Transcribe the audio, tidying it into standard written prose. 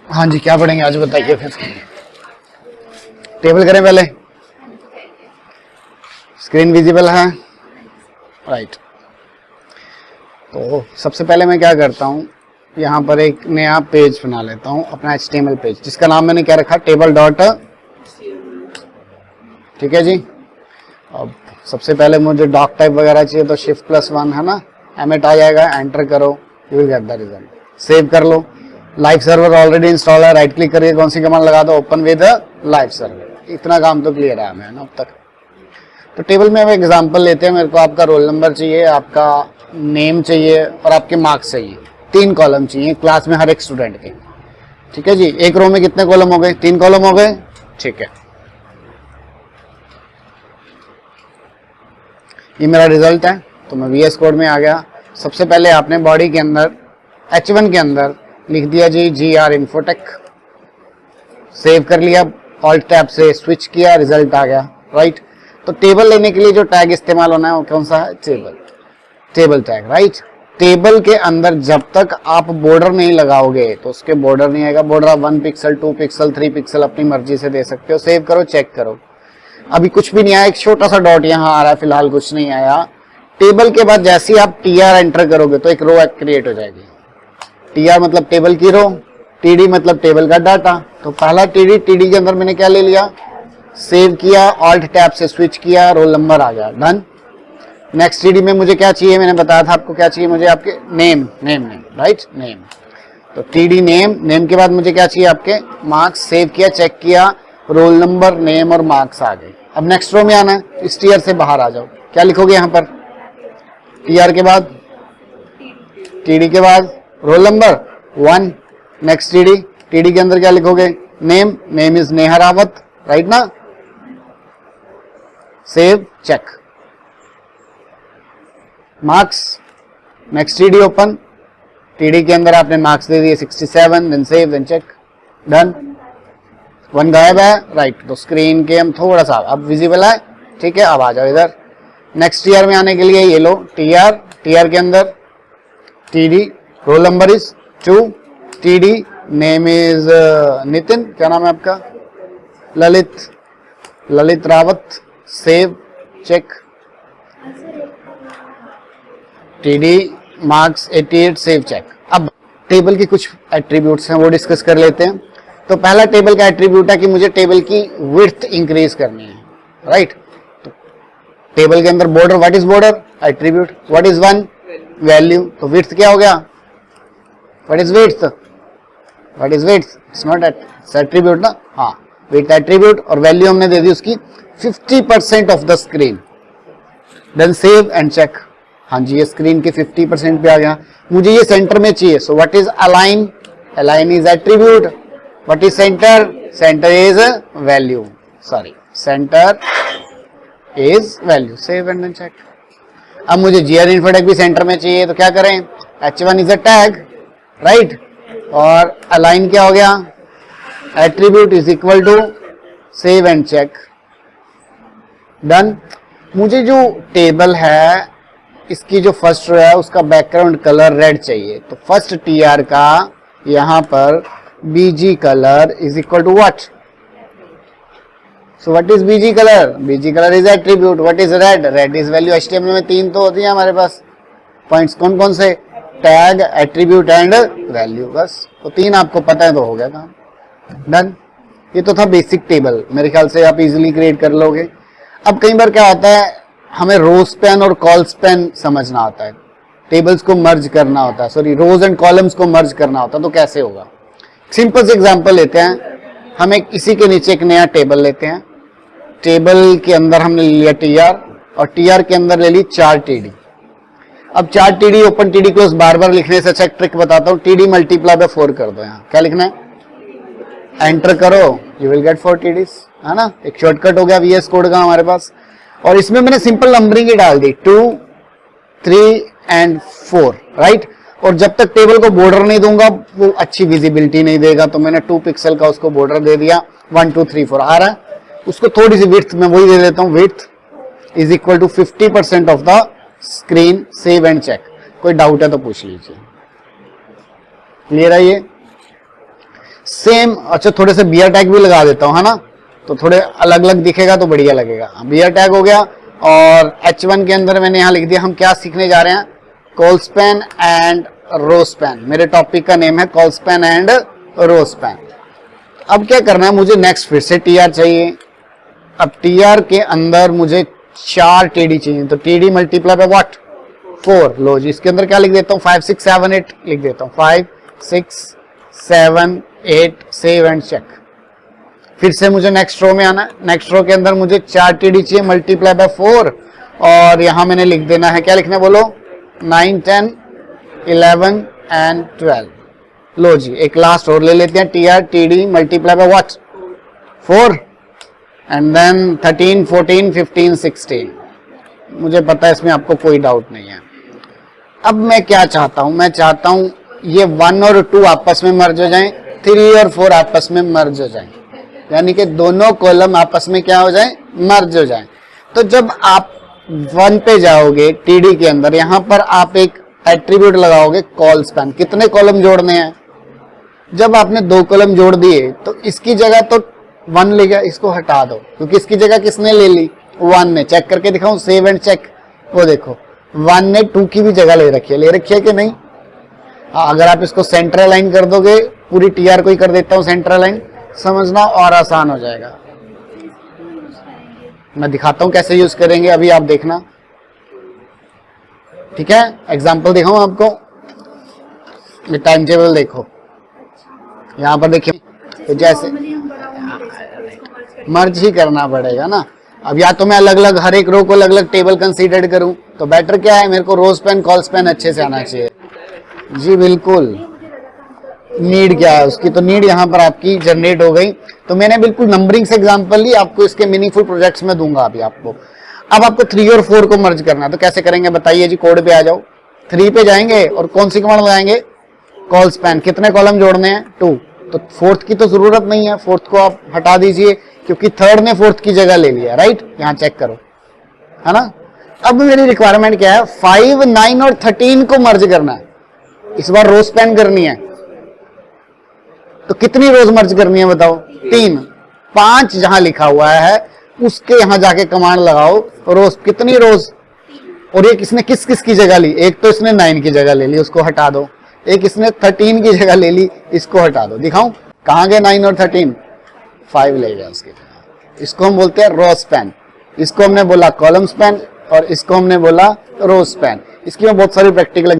हाँ जी, क्या पढ़ेंगे आज बताइए फिर। टेबल करें पहले, स्क्रीन विजिबल है, राइट। तो सबसे पहले मैं क्या करता हूँ, यहाँ पर एक नया पेज बना लेता हूँ, अपना HTML पेज, जिसका नाम मैंने क्या रखा, टेबल डॉट। ठीक है जी। अब सबसे पहले मुझे डॉक टाइप वगैरह चाहिए, तो Shift+1 है ना, एमिट आ जाएगा, एंटर करो, you will get the result. Save कर लो। लाइव सर्वर ऑलरेडी इंस्टॉल है, राइट क्लिक करिए, कौन सी कमांड लगा दो, ओपन विद लाइव सर्वर। इतना काम तो क्लियर है हमें ना अब तक। तो टेबल में अब एग्जांपल लेते हैं। मेरे को आपका रोल नंबर चाहिए, आपका नेम चाहिए और आपके मार्क्स चाहिए। 3 कॉलम चाहिए क्लास में हर एक स्टूडेंट के। ठीक है जी। एक रो में कितने कॉलम हो गए, 3 कॉलम हो गए। ठीक है, ये मेरा रिजल्ट है। तो मैं VS कोड में आ गया। सबसे पहले आपने बॉडी के अंदर H1 के अंदर लिख दिया जी GR इन्फोटेक, सेव कर लिया, ऑल्ट टैब से स्विच किया, रिजल्ट आ गया, राइट। तो टेबल लेने के लिए जो टैग इस्तेमाल होना है वो कौन सा है, टेबल टैग, राइट। टेबल के अंदर जब तक आप बॉर्डर नहीं लगाओगे तो उसके बॉर्डर नहीं आएगा। बॉर्डर आप 1 पिक्सल, 2 पिक्सल, 3 पिक्सल अपनी मर्जी से दे सकते हो। सेव करो, चेक करो। अभी कुछ भी नहीं आया, एक छोटा सा डॉट यहाँ आ रहा है, फिलहाल कुछ नहीं आया। टेबल के बाद जैसे ही आप TR एंटर करोगे तो एक रो क्रिएट हो जाएगी। TR मतलब टेबल की रो, TD मतलब टेबल का डाटा। तो पहला TD के अंदर मैंने क्या ले लिया, सेव किया, ऑल्ट टैब से स्विच किया, रोल नंबर आ गया, डन। नेक्स्ट TD में मुझे क्या चाहिए, मैंने बताया था आपको क्या चाहिए, मुझे आपके नेम, राइट, नेम। तो TD नेम के बाद मुझे क्या चाहिए, आपके मार्क्स। सेव किया, चेक किया, रोल नंबर, नेम और मार्क्स आ गए। अब नेक्स्ट रो में आना है, इस TR से बाहर आ जाओ। क्या लिखोगे यहाँ पर, TR के बाद, TD के बाद रोल नंबर 1। नेक्स्ट TD के अंदर क्या लिखोगे, name is Neha Rawat, right ना। Save, check, marks. Next TD open, TD के अंदर आपने मार्क्स दे दिए 67, then save, then check, done. 1 गायब है, राइट। तो स्क्रीन के हम थोड़ा सा अब विजिबल है, ठीक है। अब आ जाओ इधर। नेक्स्ट TR में आने के लिए ये लो, TR के अंदर TD, roll number is 2, TD, name is Nitin, क्या नाम है आपका, Lalit Rawat. Save, check, TD, marks 88, save, check. अब टेबल के कुछ एट्रीब्यूट्स हैं वो डिस्कस कर लेते हैं। तो पहला टेबल का एट्रीब्यूट है कि मुझे टेबल की विड्थ इंक्रीज करनी है, राइट। तो टेबल के अंदर border, what is border, attribute, what is 1, value. तो विड्थ क्या हो गया, what is width, it's not attribute ना, हाँ, विड्थ एट्रीब्यूट। और वैल्यू हमने दे दी उसकी 50% of the screen. Then save and check. हाँ जी, ये स्क्रीन के 50% पे आ गया। मुझे ये सेंटर में चाहिए, so what is align is attribute. What is centre is value, centre is value. Save and then check. अब मुझे GR इन्फोटेक भी सेंटर में चाहिए, तो क्या करें, H1 is a tag, right. और अलाइन क्या हो गया, attribute is equal to, save and check, done. मुझे जो टेबल है इसकी जो फर्स्ट रो है उसका बैकग्राउंड कलर रेड चाहिए। तो फर्स्ट TR का यहां पर BG colour is equal to what, so what is BG colour is attribute. What is red is value. HTML में 3 तो होती है हमारे पास पॉइंट्स, कौन कौन से, टैग, एट्रीब्यूट एंड वैल्यू। बस तो 3 आपको पता है तो हो गया काम, डन। ये तो था बेसिक टेबल, मेरे ख्याल से आप इजीली क्रिएट कर लोगे। अब कई बार क्या होता है, हमें रो स्पैन और कॉल स्पैन समझना होता है, टेबल्स को मर्ज करना होता है, रोज एंड कॉलम्स को मर्ज करना होता है। तो कैसे होगा, सिंपल से एग्जांपल लेते हैं। हमें इसी के नीचे एक नया टेबल लेते हैं। टेबल के अंदर हमने लिया TR और TR के अंदर ले ली 4 TD। अब 4 TD ओपन, TD क्लोज बार बार लिखने से अच्छा एक ट्रिक बताता हूँ, TD मल्टीप्लाई बाय 4 कर दो। यहाँ क्या लिखना है, एंटर करो, यू विल गेट 4 TDs, है ना। एक शॉर्टकट हो गया VS कोड का हमारे पास। और इसमें मैंने सिंपल नंबरिंग ही डाल दी, 2, 3 एंड 4, राइट। और जब तक टेबल को बॉर्डर नहीं दूंगा वो अच्छी विजिबिलिटी नहीं देगा, तो मैंने 2 पिक्सल का उसको बॉर्डर दे दिया। 1 2 3 4 आ रहा है, उसको थोड़ी सी विड्थ में वही दे देता हूँ, width is equal to 50% of the screen. Save and check. कोई डाउट है तो पूछ लीजिए, क्लियर है ये। सेम, अच्छा थोड़े से बियर टैग भी लगा देता हूँ, है ना, तो थोड़े अलग अलग दिखेगा तो बढ़िया लगेगा। बियर टैग हो गया। और H1 के अंदर मैंने यहाँ लिख दिया हम क्या सीखने जा रहे हैं, col span and row span. मेरे टॉपिक का नेम है col span and row span. अब क्या करना है, मुझे नेक्स्ट फिर से टीआर चाहिए। अब टीआर के अंदर मुझे 4 टीडी चाहिए, तो टीडी मल्टीप्लाई बाय व्हाट, 4। लो जी, इसके अंदर क्या लिख देता हूँ, 5 6 7 8 लिख देता हूँ, 5 6 7 8 सेव एंड चेक। फिर से मुझे नेक्स्ट रो में आना है। नेक्स्ट रो के अंदर मुझे 4 टीडी चाहिए मल्टीप्लाई बाय 4, और यहां मैंने लिख देना है, क्या लिखना है बोलो, 9 10 11 एंड 12। लो जी, एक लास्ट और ले लेते हैं, TR TD multiply by what, 4 and then 13 14 15 16। मुझे पता है इसमें आपको कोई डाउट नहीं है। अब मैं क्या चाहता हूं, मैं चाहता हूं ये 1 और 2 आपस में मर्ज हो जाएं, 3 और 4 आपस में मर्ज हो जाएं, यानी कि दोनों कॉलम आपस में क्या हो जाएं, मर्ज हो जाएं। तो जब आप 1 पे जाओगे टीडी के अंदर, यहां पर आप एक एट्रीब्यूट लगाओगे कॉल स्पैन। कितने कॉलम जोड़ने हैं, जब आपने 2 कॉलम जोड़ दिए तो इसकी जगह तो 1 ले गया, इसको हटा दो, क्योंकि इसकी जगह किसने ले ली, 1 ने। चेक करके दिखाऊं, सेव एंड चेक, वो देखो 1 ने 2 की भी जगह ले रखी है कि नहीं। अगर आप इसको सेंट्रल लाइन कर दोगे, पूरी टीआर को ही कर देता हूं सेंट्रल लाइन, समझना और आसान हो जाएगा। मैं दिखाता हूं कैसे यूज करेंगे, अभी आप देखना, ठीक है। एग्जांपल दिखाऊं आपको, ये टाइम टेबल देखो, यहां पर देखिए, तो जैसे मर्ज ही करना पड़ेगा ना। अब या तो मैं अलग अलग हर एक रो को अलग अलग टेबल कंसीडर करूं, तो बेटर क्या है, मेरे को रो स्पैन कॉल स्पैन अच्छे से आना चाहिए। जी बिल्कुल, नीड क्या है उसकी, तो नीड यहाँ पर आपकी जनरेट हो गई। तो मैंने बिल्कुल नंबरिंग से एग्जांपल ली, आपको इसके मीनिंगफुल प्रोजेक्ट्स में दूंगा अभी आपको। अब आपको 3 और 4 को मर्ज करना है, तो कैसे करेंगे बताइए जी, कोड पे आ जाओ। 3 पे जाएंगे और कौन सी कमांड लगाएंगे, कॉल स्पैन। कितने कॉलम जोड़ने हैं, 2। तो 4th की तो जरूरत नहीं है, 4th को आप हटा दीजिए, क्योंकि 3rd ने 4th की जगह ले लिया, राइट। यहाँ चेक करो, है ना। अब मेरी रिक्वायरमेंट क्या है, 5 9 और 13 को मर्ज करना है। इस बार रो स्पैन करनी है, तो कितनी रोज मर्ज करनी है बताओ, 3। 5 जहां लिखा हुआ है उसके यहां जाके कमांड लगाओ, रोज कितनी रोज, और ये किसने किस किस की जगह ली, एक तो इसने 9 की जगह ले ली, उसको हटा दो। एक इसने 13 की जगह ले ली, इसको हटा दो। दिखाऊं कहां गए 9 और 13, 5 ले गया उसके जगह। इसको हम बोलते हैं रो स्पैन, इसको हमने बोला कॉलम स्पैन, और इसको हमने बोला रो स्पैन। इसकी मैं बहुत सारी प्रैक्टिकल